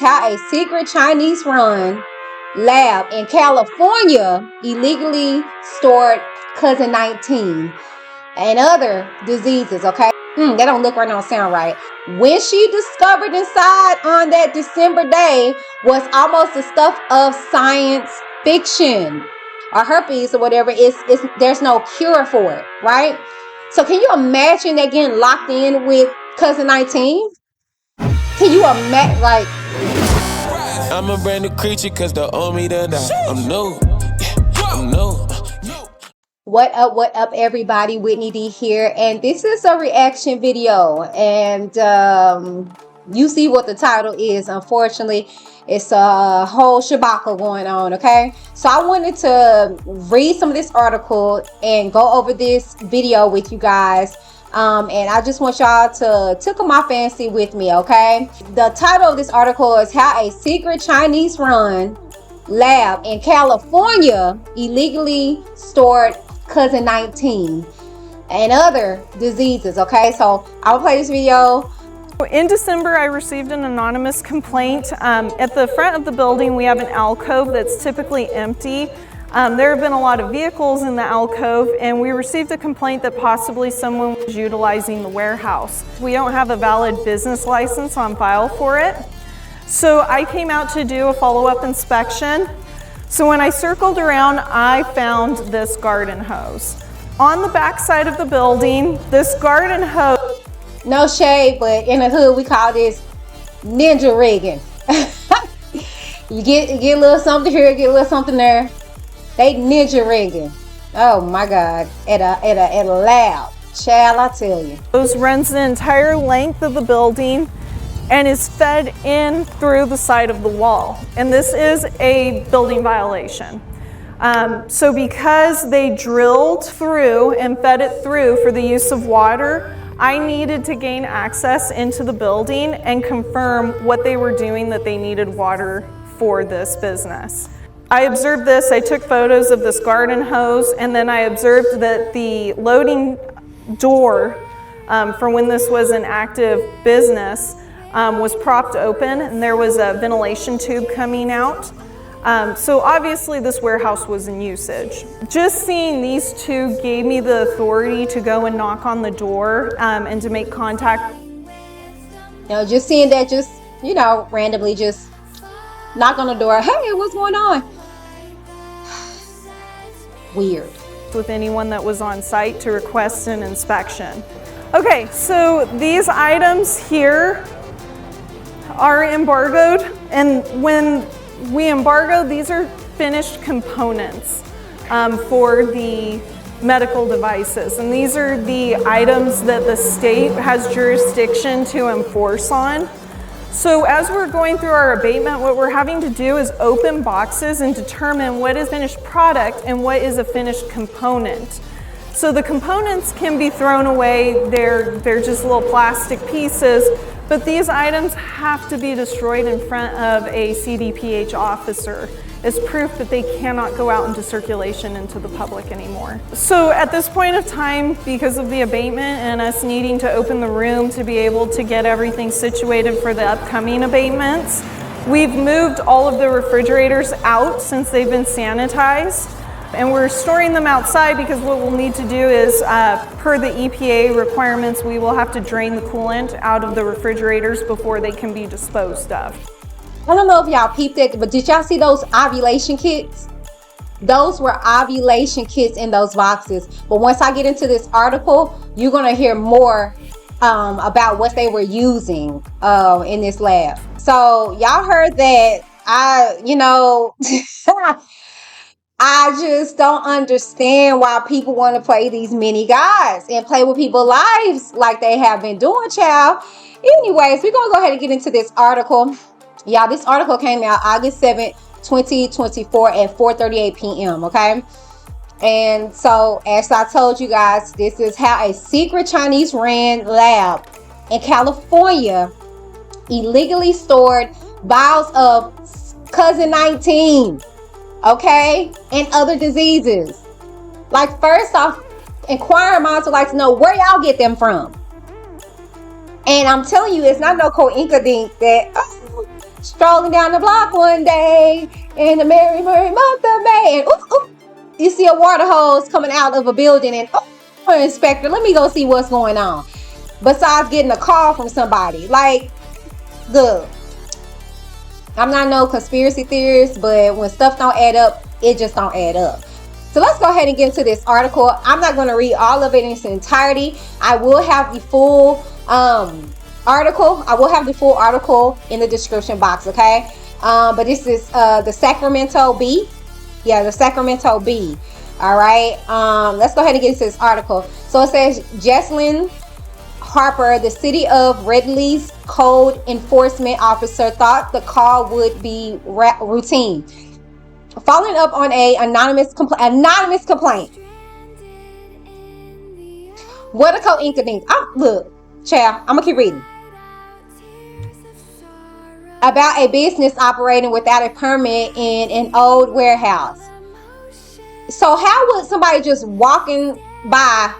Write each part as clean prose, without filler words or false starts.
how a secret Chinese-run lab in California illegally stored cousin 19 and other diseases, okay? That don't look right, don't sound right. When she discovered inside on that December day was almost the stuff of science fiction or herpes or whatever. There's no cure for it, right? So can you imagine that getting locked in with cousin 19? Can you imagine, like, I'm a brand new creature cause the owe me to die. I'm new. I'm new. What up, everybody? Whitney D here, and this is a reaction video. And you see what the title is. Unfortunately, it's a whole shabaka going on, okay? So I wanted to read some of this article and go over this video with you guys. And I just want y'all to tickle my fancy with me, okay? The title of this article is how a secret Chinese-run lab in California illegally stored cousin 19 and other diseases, okay? So I'll play this video. In December, I received an anonymous complaint. At the front of the building, we have an alcove that's typically empty. There have been a lot of vehicles in the alcove, and we received a complaint that possibly someone was utilizing the warehouse. We don't have a valid business license on file for it. So I came out to do a follow-up inspection. So when I circled around, I found this garden hose. On the back side of the building, this garden hose... No shade, but in the hood, we call this ninja rigging. You get a little something here, get a little something there. They ninja rigging. Oh my God, at a lab. Child, I tell you. Hose runs the entire length of the building and is fed in through the side of the wall. And this is a building violation. So because they drilled through and fed it through for the use of water, I needed to gain access into the building and confirm what they were doing, that they needed water for this business. I observed this, I took photos of this garden hose, and then I observed that the loading door for when this was an active business was propped open, and there was a ventilation tube coming out. So obviously this warehouse was in usage. Just seeing these two gave me the authority to go and knock on the door and to make contact. Just seeing that, just, randomly just knock on the door. Hey, what's going on? Weird. With anyone that was on site to request an inspection. Okay, so these items here are embargoed, and when we embargo, these are finished components for the medical devices, and these are the items that the state has jurisdiction to enforce on. So as we're going through our abatement, what we're having to do is open boxes and determine what is finished product and what is a finished component. So the components can be thrown away, they're just little plastic pieces, but these items have to be destroyed in front of a CDPH officer as proof that they cannot go out into circulation into the public anymore. So at this point of time, because of the abatement and us needing to open the room to be able to get everything situated for the upcoming abatements, we've moved all of the refrigerators out since they've been sanitized. And we're storing them outside because what we'll need to do is, per the EPA requirements, we will have to drain the coolant out of the refrigerators before they can be disposed of. I don't know if y'all peeped it, but did y'all see those ovulation kits? Those were ovulation kits in those boxes. But once I get into this article, you're going to hear more about what they were using in this lab. So y'all heard that. I just don't understand why people want to play these mini guys and play with people's lives like they have been doing, child. Anyways, we're going to go ahead and get into this article. Y'all, this article came out August 7th, 2024 at 4:38 p.m., okay? And so, as I told you guys, this is how a secret Chinese-run lab in California illegally stored vials of cousin 19, okay, and other diseases. Like, first off, inquiring minds would like to know where y'all get them from. And I'm telling you, it's not no coincidence that Strolling down the block one day in the merry, merry month of May, and you see a water hose coming out of a building, and inspector, let me go see what's going on. Besides getting a call from somebody, like, I'm not no conspiracy theorist, but when stuff don't add up, it just don't add up. So let's go ahead and get into this article. I'm not going to read all of it in its entirety. I will have the full article. I will have the full article in the description box, okay? But this is the Sacramento Bee. Yeah, the Sacramento Bee. All right. Let's go ahead and get into this article. So it says Jesslyn Harper, the city of Reedley's code enforcement officer, thought the call would be routine. Following up on a anonymous complaint. What a coincidence. Look, child, I'm gonna keep reading. About a business operating without a permit in an old warehouse. So how would somebody just walking by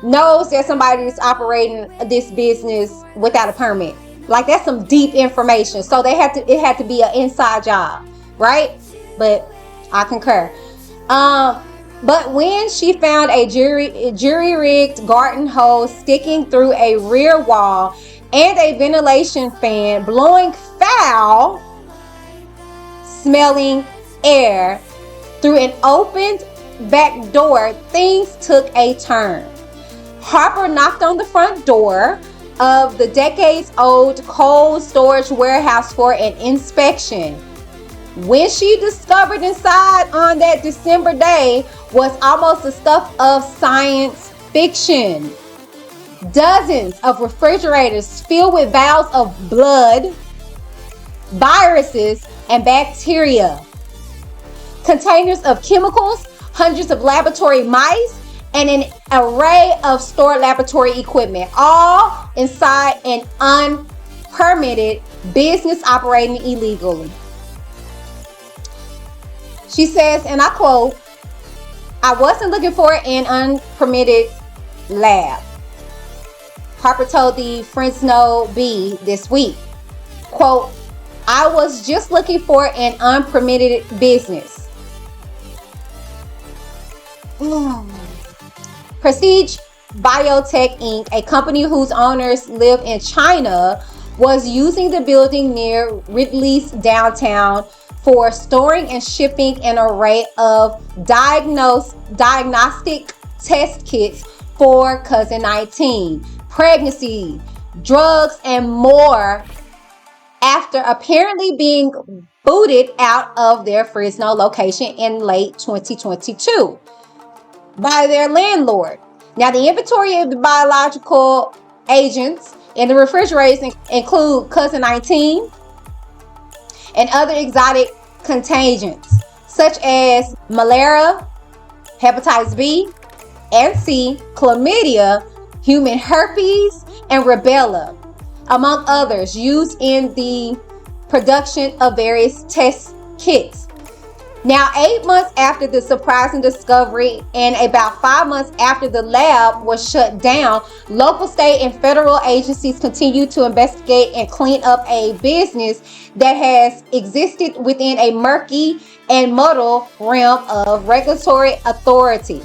knows that somebody is operating this business without a permit? Like, that's some deep information. So it had to be an inside job, right? But I concur. But when she found a jury-rigged garden hose sticking through a rear wall and a ventilation fan blowing foul smelling air through an opened back door, things took a turn. Harper knocked on the front door of the decades-old cold storage warehouse for an inspection. When she discovered inside on that December day was almost the stuff of science fiction. Dozens of refrigerators filled with vials of blood, viruses, and bacteria. Containers of chemicals, hundreds of laboratory mice, and an array of stored laboratory equipment, all inside an unpermitted business operating illegally. She says, and I quote, "I wasn't looking for an unpermitted lab," Harper told the Fresno Bee this week. Quote, "I was just looking for an unpermitted business." Prestige Biotech Inc., a company whose owners live in China, was using the building near Reedley's downtown for storing and shipping an array of diagnostic test kits for COVID-19, pregnancy, drugs, and more, after apparently being booted out of their Fresno location in late 2022 by their landlord. Now, the inventory of the biological agents in the refrigerators include COVID-19 and other exotic contagions such as malaria, hepatitis B and C, chlamydia, human herpes, and rubella, among others, used in the production of various test kits. Now, 8 months after the surprising discovery and about 5 months after the lab was shut down, local, state, and federal agencies continue to investigate and clean up a business that has existed within a murky and muddled realm of regulatory authority.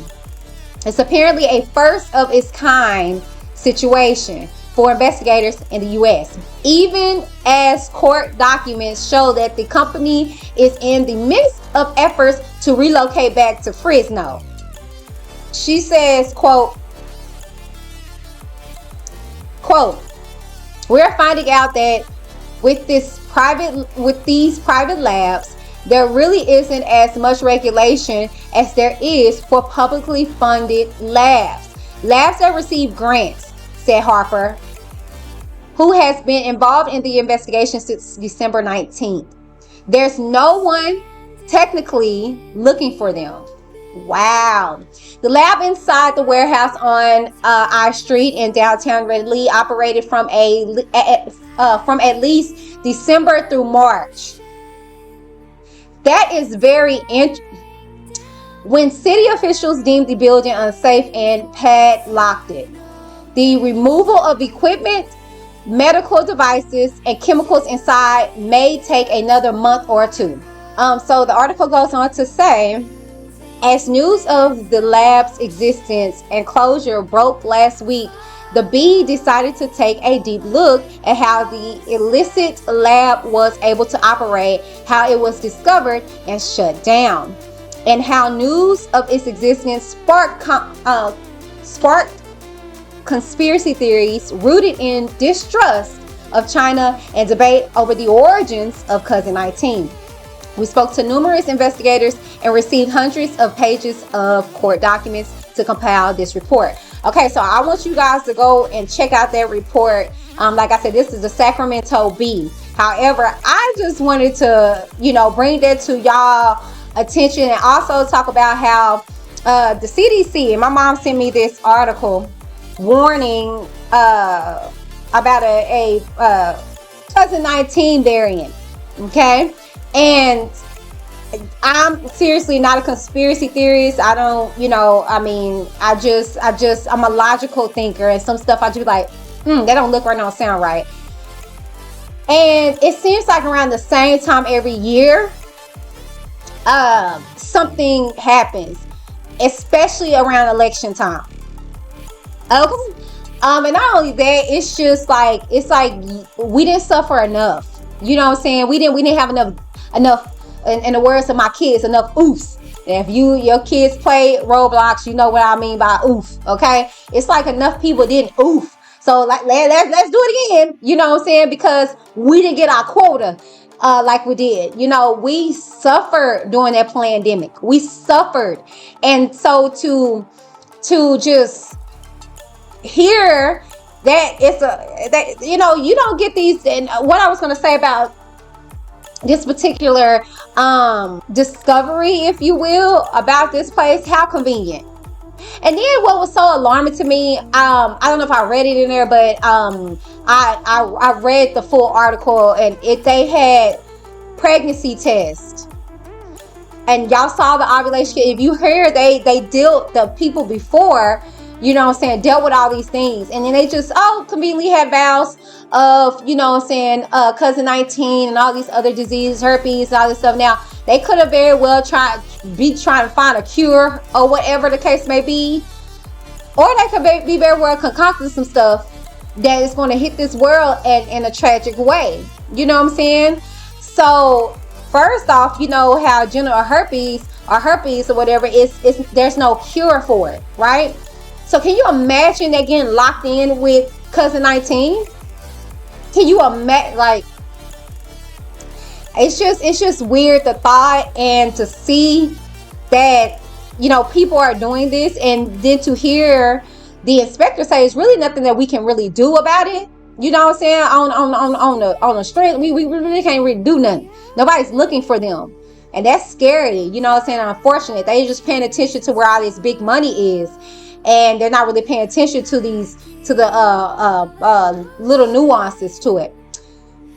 It's apparently a first of its kind situation for investigators in the U.S., even as court documents show that the company is in the midst of efforts to relocate back to Fresno. She says, quote, "We're finding out that with these private labs, there really isn't as much regulation as there is for publicly funded labs that receive grants," said Harper, who has been involved in the investigation since December 19th. "There's no one technically looking for them." Wow. The lab inside the warehouse on I Street in downtown Reedley operated from at least December through March. That is very interesting. When city officials deemed the building unsafe and padlocked it, the removal of equipment medical devices and chemicals inside may take another month or two. So the article goes on to say, as news of the lab's existence and closure broke last week, the Bee decided to take a deep look at how the illicit lab was able to operate, how it was discovered and shut down, and how news of its existence sparked conspiracy theories rooted in distrust of China and debate over the origins of COVID-19. We spoke to numerous investigators and received hundreds of pages of court documents to compile this report. Okay, so I want you guys to go and check out that report. Like I said, this is the Sacramento Bee. However, I just wanted to, bring that to y'all attention and also talk about how the CDC, and my mom sent me this article warning about a COVID-19 variant. Okay, and I'm seriously not a conspiracy theorist. I don't, I'm a logical thinker, and some stuff I just be like, that don't look right, don't sound right. And it seems like around the same time every year, something happens, especially around election time. Okay. And not only that, it's just like, we didn't suffer enough. You know what I'm saying? We didn't have enough, in the words of my kids, enough oofs. And if your kids play Roblox, you know what I mean by oof. Okay. It's like enough people didn't oof. So like, let's do it again. You know what I'm saying? Because we didn't get our quota. Like we did. We suffered during that pandemic. We suffered. And so to just hear that you don't get these. And what I was going to say about this particular discovery, if you will, about this place, how convenient. And then what was so alarming to me, I don't know if I read it in there, but I read the full article, and they had pregnancy tests, and y'all saw the ovulation. If you hear, they dealt the people before, dealt with all these things, and then they just conveniently had vows of COVID-19 and all these other diseases, herpes, and all this stuff. Now they could have very well trying to find a cure or whatever the case may be, or they could be very well concocting some stuff that is going to hit this world in a tragic way. You know what I'm saying? So first off, how genital herpes or whatever is there's no cure for it, right? So can you imagine that getting locked in with COVID-19? Can you imagine? Like, it's just weird, the thought, and to see that people are doing this, and then to hear the inspector say it's really nothing that we can really do about it. You know what I'm saying? On the strength, we really can't really do nothing. Nobody's looking for them, and that's scary. You know what I'm saying? Unfortunate. They just paying attention to where all this big money is, and they're not really paying attention to the little nuances to it.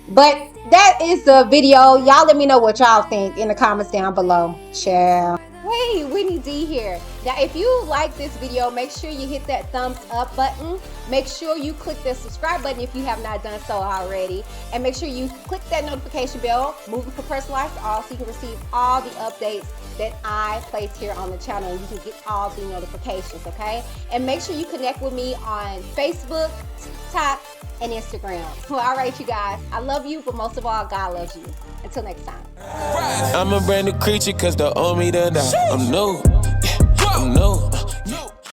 But that is the video. Y'all let me know what y'all think in the comments down below. Ciao. Hey, Whitney D here. Now, if you like this video, make sure you hit that thumbs up button. Make sure you click the subscribe button if you have not done so already. And make sure you click that notification bell, moving for personalized to all, so you can receive all the updates that I place here on the channel, and you can get all the notifications, okay? And make sure you connect with me on Facebook, TikTok, and Instagram. Well, all right, you guys. I love you, but most of all, God loves you. Until next time. I'm a brand new creature, cause the old me done died. I'm new, I'm new.